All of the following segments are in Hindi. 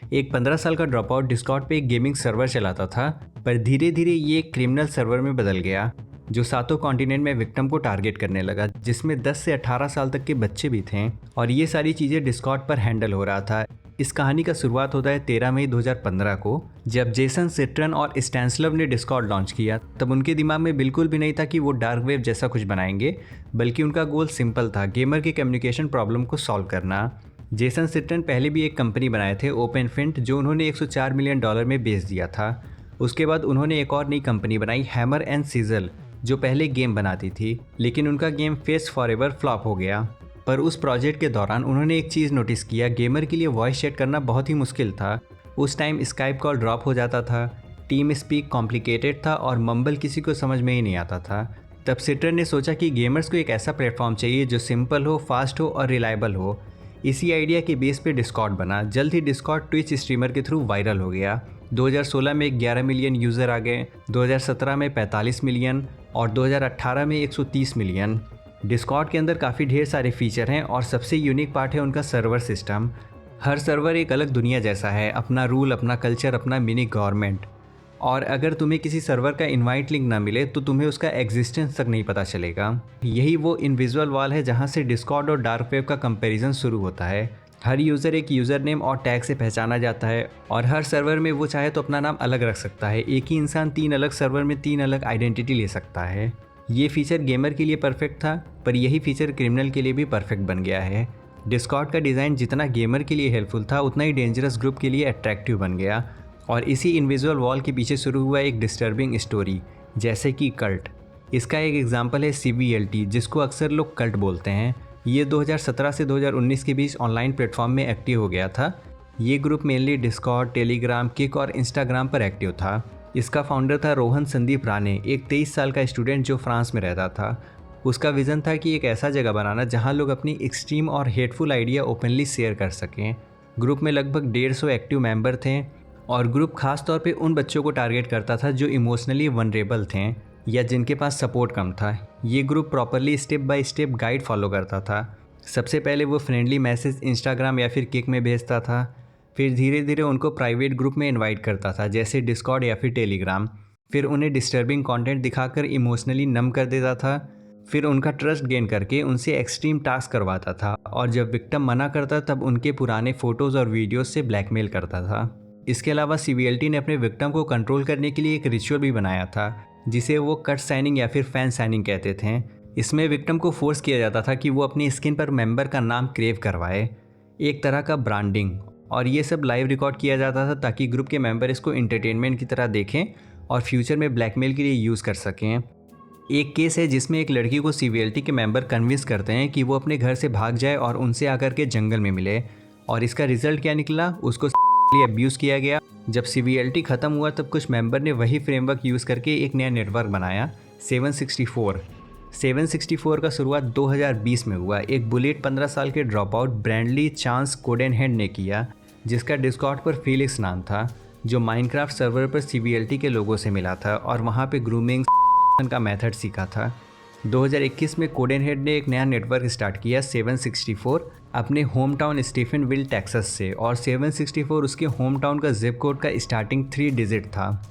एक 15 साल का ड्रॉप आउट डिस्कॉर्ड पे एक गेमिंग सर्वर चलाता था, पर धीरे धीरे ये एक क्रिमिनल सर्वर में बदल गया जो सातों कॉन्टिनेंट में विक्टिम को टारगेट करने लगा, जिसमें 10 से 18 साल तक के बच्चे भी थे। और ये सारी चीज़ें डिस्कॉर्ड पर हैंडल हो रहा था। इस कहानी का शुरुआत होता है 13 मई 2015 को, जब जेसन सिट्रन और स्टैनिस्लाव ने डिस्कॉर्ड लॉन्च किया। तब उनके दिमाग में बिल्कुल भी नहीं था कि वो डार्क वेब जैसा कुछ बनाएंगे, बल्कि उनका गोल सिंपल था, गेमर की कम्युनिकेशन प्रॉब्लम को सॉल्व करना। जेसन सिट्रन पहले भी एक कंपनी बनाए थे, ओपनफिंट, जो उन्होंने 104 मिलियन डॉलर में बेच दिया था। उसके बाद उन्होंने एक और नई कंपनी बनाई, हैमर एंड सिजल, जो पहले गेम बनाती थी, लेकिन उनका गेम फेस फॉरएवर फ्लॉप हो गया। पर उस प्रोजेक्ट के दौरान उन्होंने एक चीज़ नोटिस किया, गेमर के लिए वॉइस चैट करना बहुत ही मुश्किल था। उस टाइम स्काइप कॉल ड्रॉप हो जाता था, टीम स्पीक कॉम्प्लिकेटेड था और मम्बल किसी को समझ में ही नहीं आता था। तब सिट्रन ने सोचा कि गेमर्स को एक ऐसा प्लेटफॉर्म चाहिए जो सिंपल हो, फास्ट हो और रिलायबल हो। इसी आइडिया के बेस पे डिस्कॉर्ड बना। जल्द ही डिस्कॉर्ड ट्विच स्ट्रीमर के थ्रू वायरल हो गया। 2016 में 11 मिलियन यूज़र आ गए, 2017 में 45 मिलियन और 2018 में 130 मिलियन। डिस्कॉर्ड के अंदर काफ़ी ढेर सारे फीचर हैं और सबसे यूनिक पार्ट है उनका सर्वर सिस्टम। हर सर्वर एक अलग दुनिया जैसा है, अपना रूल, अपना कल्चर, अपना मिनी गवर्नमेंट। और अगर तुम्हें किसी सर्वर का इनवाइट लिंक ना मिले तो तुम्हें उसका एग्जिस्टेंस तक नहीं पता चलेगा। यही वो इनविजुअल वॉल है जहाँ से डिस्कॉर्ड और डार्क वेब का कंपैरिजन शुरू होता है। हर यूज़र एक यूज़र नेम और टैग से पहचाना जाता है और हर सर्वर में वो चाहे तो अपना नाम अलग रख सकता है। एक ही इंसान 3 अलग सर्वर में 3 अलग आइडेंटिटी ले सकता है। ये फीचर गेमर के लिए परफेक्ट था, पर यही फीचर क्रिमिनल के लिए भी परफेक्ट बन गया है। डिस्कॉर्ड का डिज़ाइन जितना गेमर के लिए हेल्पफुल था, उतना ही डेंजरस ग्रुप के लिए अट्रैक्टिव बन गया। और इसी इनविजुअल वॉल के पीछे शुरू हुआ एक डिस्टर्बिंग स्टोरी, जैसे कि कल्ट। इसका एक एग्जांपल है CVLT, जिसको अक्सर लोग कल्ट बोलते हैं। ये 2017 से 2019 के बीच ऑनलाइन प्लेटफॉर्म में एक्टिव हो गया था। ये group mainly Discord, Telegram, kick और इंस्टाग्राम पर एक्टिव था। इसका फाउंडर था रोहन संदीप राणे, एक 23 साल का स्टूडेंट जो फ्रांस में रहता था। उसका विज़न था कि एक ऐसा जगह बनाना जहां लोग अपनी एक्सट्रीम और हेटफुल आइडिया ओपनली शेयर कर सकें। ग्रुप में लगभग 150 एक्टिव मेंबर थे और ग्रुप खास तौर पे उन बच्चों को टारगेट करता था जो इमोशनली वनरेबल थे या जिनके पास सपोर्ट कम था। ये group properly step by step guide follow करता था। सबसे पहले वो फ्रेंडली मैसेज इंस्टाग्राम या फिर किक में भेजता था, फिर धीरे धीरे उनको प्राइवेट ग्रुप में इनवाइट करता था, जैसे डिस्कॉर्ड या फिर टेलीग्राम। फिर उन्हें डिस्टर्बिंग कंटेंट दिखाकर इमोशनली नम कर देता था। फिर उनका ट्रस्ट गेन करके उनसे एक्सट्रीम टास्क करवाता था और जब विक्टिम मना करता तब उनके पुराने फ़ोटोज़ और वीडियोज़ से ब्लैकमेल करता था। इसके अलावा CVLT ने अपने विक्टिम को कंट्रोल करने के लिए एक रिचुअल भी बनाया था, जिसे वो कट साइनिंग या फिर फैन साइनिंग कहते थे। इसमें विक्टिम को फोर्स किया जाता था कि वो अपनी स्किन पर मेंबर का नाम क्रेव करवाए, एक तरह का ब्रांडिंग। और ये सब लाइव रिकॉर्ड किया जाता था ताकि ग्रुप के मेंबर इसको एंटरटेनमेंट की तरह देखें और फ्यूचर में ब्लैकमेल के लिए यूज़ कर सकें। एक केस है जिसमें एक लड़की को CVLT के मेंबर कन्विंस करते हैं कि वो अपने घर से भाग जाए और उनसे आकर के जंगल में मिले। और इसका रिजल्ट क्या निकला, उसको अब्यूज़ किया गया। जब CVLT ख़त्म हुआ तब कुछ मेंबर ने वही फ्रेमवर्क यूज़ करके एक नया नेटवर्क बनाया, 764 का शुरुआत 2020 में हुआ। एक बुलेट 15 साल के ड्रॉप आउट ब्रैंडली चांस कोडेनहेड ने किया, जिसका डिस्कॉर्ड पर फीलिक्स नाम था, जो माइनक्राफ्ट सर्वर पर CVLT के लोगों से मिला था और वहाँ पे ग्रूमिंग का मेथड सीखा था। 2021 में कोडेनहेड ने एक नया नेटवर्क स्टार्ट किया, 764, अपने होम टाउन स्टीफनविल टेक्सास से। और 764 उसके होम टाउन का जिप कोड का स्टार्टिंग 3 डिजिट था।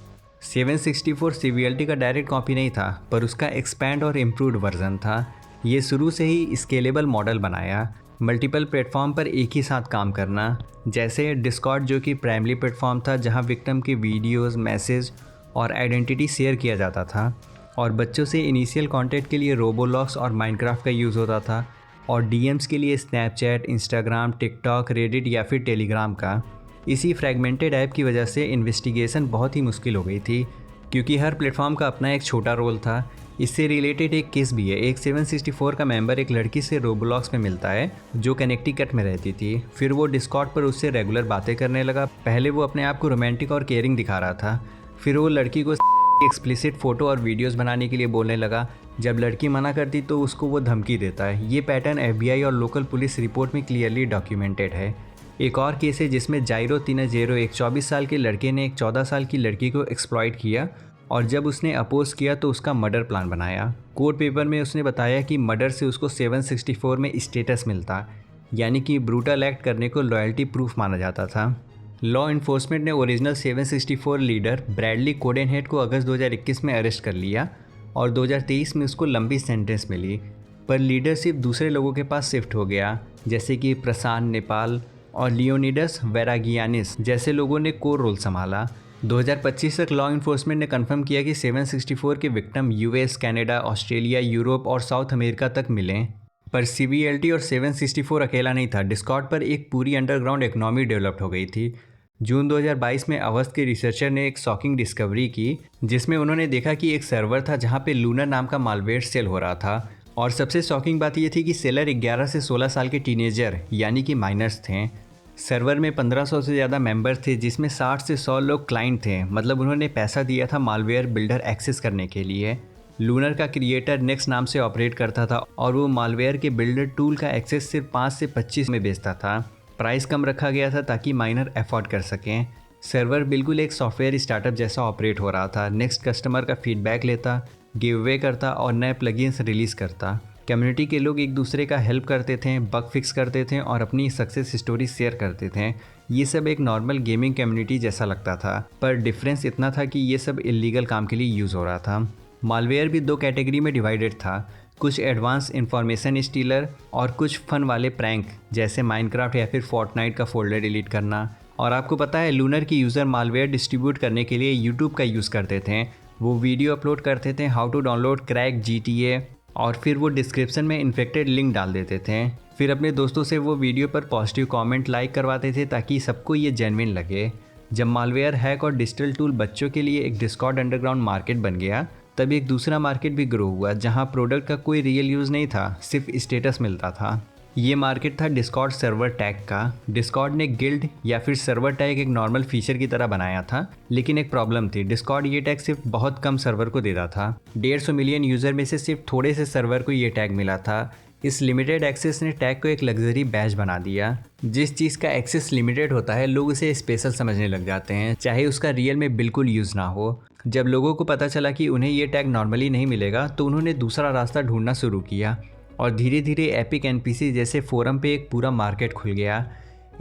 764 CVLT का डायरेक्ट कॉपी नहीं था, पर उसका एक्सपैंड और इम्प्रूव्ड वर्जन था। ये शुरू से ही स्केलेबल मॉडल बनाया, मल्टीपल प्लेटफॉर्म पर एक ही साथ काम करना, जैसे डिस्कॉर्ड जो कि प्राइमरी प्लेटफॉर्म था जहां विक्टिम के वीडियोस, मैसेज और आइडेंटिटी शेयर किया जाता था। और बच्चों से इनिशियल कॉन्टैक्ट के लिए रोबोलॉक्स और माइनक्राफ्ट का यूज़ होता था और DMs के लिए स्नैपचैट, इंस्टाग्राम, टिकटॉक, रेडिट या फिर टेलीग्राम का। इसी फ्रैगमेंटेड ऐप की वजह से इन्वेस्टिगेशन बहुत ही मुश्किल हो गई थी, क्योंकि हर प्लेटफॉर्म का अपना एक छोटा रोल था। इससे रिलेटेड एक केस भी है। एक 764 का मेंबर एक लड़की से रोबोलॉक्स में मिलता है जो कनेक्टिकट में रहती थी। फिर वो डिस्कॉर्ड पर उससे रेगुलर बातें करने लगा। पहले वो अपने आप को रोमांटिक और केयरिंग दिखा रहा था, फिर वो लड़की को एक्सप्लिसिट फ़ोटो और वीडियोस बनाने के लिए बोलने लगा। जब लड़की मना करती तो उसको वो धमकी देता है। ये पैटर्न FBI और लोकल पुलिस रिपोर्ट में क्लियरली डॉक्यूमेंटेड है। एक और केस है जिसमें जाइरो तिनाजेरो, एक 24 साल के लड़के ने एक 14 साल की लड़की को एक्सप्लॉइट किया और जब उसने अपोज किया तो उसका मर्डर प्लान बनाया। कोर्ट पेपर में उसने बताया कि मर्डर से उसको 764 में स्टेटस मिलता, यानी कि ब्रूटल एक्ट करने को लॉयल्टी प्रूफ माना जाता था। लॉ इन्फोर्समेंट ने ओरिजिनल 764 लीडर ब्रैडली कोडेनहेड को अगस्त 2021 में अरेस्ट कर लिया और 2023 में उसको लंबी सेंटेंस मिली, पर लीडरशिप दूसरे लोगों के पास शिफ्ट हो गया, जैसे कि प्रशांत नेपाल और लियोनिडस वेरागियानिस जैसे लोगों ने कोर रोल संभाला। 2025 तक लॉ इन्फोर्समेंट ने कंफर्म किया कि 764 के victim US, Canada, Australia, Europe और साउथ अमेरिका तक मिले। पर CBLT और 764 अकेला नहीं था। डिस्कॉर्ड पर एक पूरी अंडरग्राउंड इकोनॉमी डेवलप हो गई थी। जून 2022 में अवस्थ के रिसर्चर ने एक शॉकिंग डिस्कवरी की, जिसमें उन्होंने देखा कि एक सर्वर था जहां पे लूनर नाम का मालवेयर सेल हो रहा था। और सबसे शॉकिंग बात यह थी कि सेलर 11 से 16 साल के टीनेजर यानी कि माइनर्स थे। सर्वर में 1500 से ज़्यादा मेंबर्स थे, जिसमें 60 से 100 लोग क्लाइंट थे, मतलब उन्होंने पैसा दिया था मालवेयर बिल्डर एक्सेस करने के लिए। लूनर का क्रिएटर नेक्स्ट नाम से ऑपरेट करता था और वो मालवेयर के बिल्डर टूल का एक्सेस सिर्फ 5 से 25 में बेचता था। प्राइस कम रखा गया था ताकि माइनर अफोर्ड कर सकें। सर्वर बिल्कुल एक सॉफ्टवेयर स्टार्टअप जैसा ऑपरेट हो रहा था। नेक्स्ट कस्टमर का फीडबैक लेता, गिव अवे करता और नए प्लगइन्स रिलीज़ करता। कम्युनिटी के लोग एक दूसरे का हेल्प करते थे, बग फिक्स करते थे और अपनी सक्सेस स्टोरी शेयर करते थे। ये सब एक नॉर्मल गेमिंग कम्युनिटी जैसा लगता था, पर डिफरेंस इतना था कि ये सब इलीगल काम के लिए यूज़ हो रहा था। मालवेयर भी 2 कैटेगरी में डिवाइडेड था, कुछ एडवांस इंफॉर्मेशन स्टीलर और कुछ फन वाले प्रैंक जैसे माइनक्राफ्ट या फिर फोर्टनाइट का फोल्डर डिलीट करना। और आपको पता है लूनर की यूज़र मालवेयर डिस्ट्रीब्यूट करने के लिए यूट्यूब का यूज़ करते थे। वो वीडियो अपलोड करते थे how to download crack GTA और फिर वो डिस्क्रिप्शन में इन्फेक्टेड लिंक डाल देते थे। फिर अपने दोस्तों से वो वीडियो पर पॉजिटिव कमेंट लाइक करवाते थे ताकि सबको ये जेन्युइन लगे। जब मालवेयर हैक और डिजिटल टूल बच्चों के लिए एक डिस्कॉर्ड अंडरग्राउंड मार्केट बन गया, तब एक दूसरा मार्केट भी ग्रो हुआ जहां प्रोडक्ट का कोई रियल यूज़ नहीं था, सिर्फ स्टेटस मिलता था। ये मार्केट था डिस्कॉर्ड सर्वर टैग का। डिस्कॉर्ड ने गिल्ड या फिर सर्वर टैग एक नॉर्मल फीचर की तरह बनाया था, लेकिन एक प्रॉब्लम थी। डिस्कॉर्ड ये टैग सिर्फ बहुत कम सर्वर को देता था। 150 मिलियन यूज़र में से सिर्फ थोड़े से सर्वर को ये टैग मिला था। इस लिमिटेड एक्सेस ने टैग को एक लग्जरी बैज बना दिया। जिस चीज़ का एक्सेस लिमिटेड होता है लोग उसे स्पेशल समझने लग जाते हैं, चाहे उसका रियल में बिल्कुल यूज़ ना हो। जब लोगों को पता चला कि उन्हें ये टैग नॉर्मली नहीं मिलेगा, तो उन्होंने दूसरा रास्ता ढूंढना शुरू किया और धीरे धीरे एपिक NPC जैसे फोरम पे एक पूरा मार्केट खुल गया।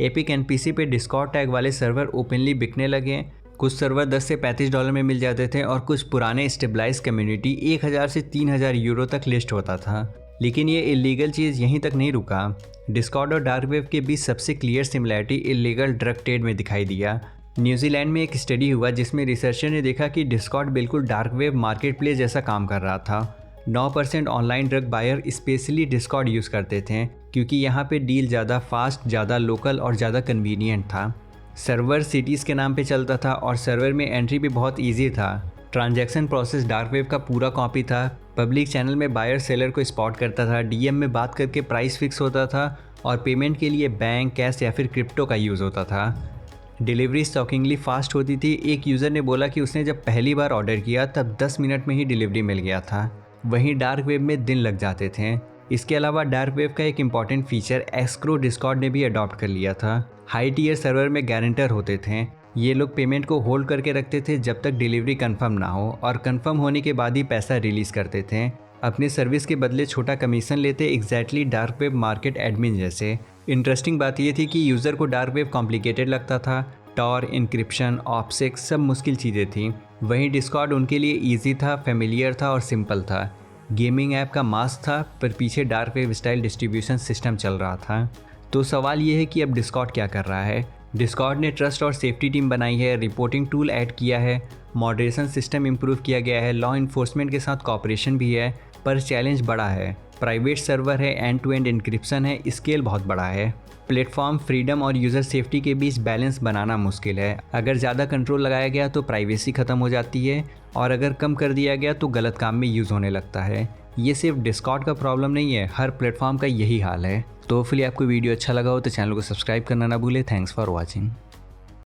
एपिक NPC पे डिस्कॉर्ड टैग वाले सर्वर ओपनली बिकने लगे। कुछ सर्वर 10 से $35 में मिल जाते थे और कुछ पुराने स्टेबलाइज कम्युनिटी 1000 से 3000 यूरो तक लिस्ट होता था। लेकिन ये इलीगल चीज़ यहीं तक नहीं रुका। डिस्कॉर्ड और डार्क वेब के बीच सबसे clear similarity illegal drug trade में दिखाई दिया। न्यूजीलैंड में एक स्टडी हुआ जिसमें रिसर्चर ने देखा कि डिस्कॉर्ड बिल्कुल डार्क वेब मार्केट प्लेस जैसा काम कर रहा था। 9% online drug buyer specially Discord use करते थे क्योंकि यहाँ पे डील ज़्यादा फास्ट, ज़्यादा लोकल और ज़्यादा कन्वीनियंट था। सर्वर सिटीज़ के नाम पे चलता था और सर्वर में एंट्री भी बहुत ईजी था। ट्रांजैक्शन प्रोसेस डार्क वेब का पूरा कॉपी था। पब्लिक चैनल में बायर सेलर को स्पॉट करता था, DM में बात करके प्राइस फिक्स होता था और पेमेंट के लिए बैंक, कैश या फिर क्रिप्टो का यूज़ होता था। डिलीवरी शॉकिंगली फास्ट होती थी। एक यूज़र ने बोला कि उसने जब पहली बार ऑर्डर किया तब 10 मिनट में ही डिलीवरी मिल गया था। वहीं डार्क वेब में दिन लग जाते थे। इसके अलावा डार्क वेब का एक इम्पॉर्टेंट फीचर एस्क्रो डिस्कॉर्ड ने भी अडॉप्ट कर लिया था। हाई टीयर सर्वर में गारंटर होते थे। ये लोग पेमेंट को होल्ड करके रखते थे जब तक डिलीवरी कंफर्म ना हो और कंफर्म होने के बाद ही पैसा रिलीज़ करते थे। अपने सर्विस के बदले छोटा कमीशन लेते, exactly dark web market admin जैसे। इंटरेस्टिंग बात यह थी कि यूज़र को डार्क वेब कॉम्प्लिकेटेड लगता था। टॉर, इंक्रिप्शन, ऑप्सेक सब मुश्किल चीज़ें थी। वहीं डिस्कॉर्ड उनके लिए ईजी था, फेमिलियर था और सिंपल था। गेमिंग ऐप का मास्क था, पर पीछे dark web style distribution system चल रहा था। तो सवाल ये है कि अब डिस्कॉर्ड क्या कर रहा है। डिस्कॉर्ड ने ट्रस्ट और सेफ्टी टीम बनाई है, रिपोर्टिंग टूल ऐड किया है, मॉडरेशन सिस्टम इम्प्रूव किया गया है, लॉ इन्फोर्समेंट के साथ कॉपरेशन भी है, पर चैलेंज बड़ा है। प्राइवेट सर्वर है, एंड टू एंड इंक्रिप्शन है, स्केल बहुत बड़ा है। प्लेटफॉर्म फ्रीडम और यूज़र सेफ्टी के बीच बैलेंस बनाना मुश्किल है। अगर ज़्यादा कंट्रोल लगाया गया तो प्राइवेसी ख़त्म हो जाती है और अगर कम कर दिया गया तो गलत काम में यूज़ होने लगता है। ये सिर्फ डिस्कॉर्ड का प्रॉब्लम नहीं है, हर प्लेटफॉर्म का यही हाल है। तो होपफुली आपको वीडियो अच्छा लगा हो तो चैनल को सब्सक्राइब करना ना भूलें। Thanks for watching.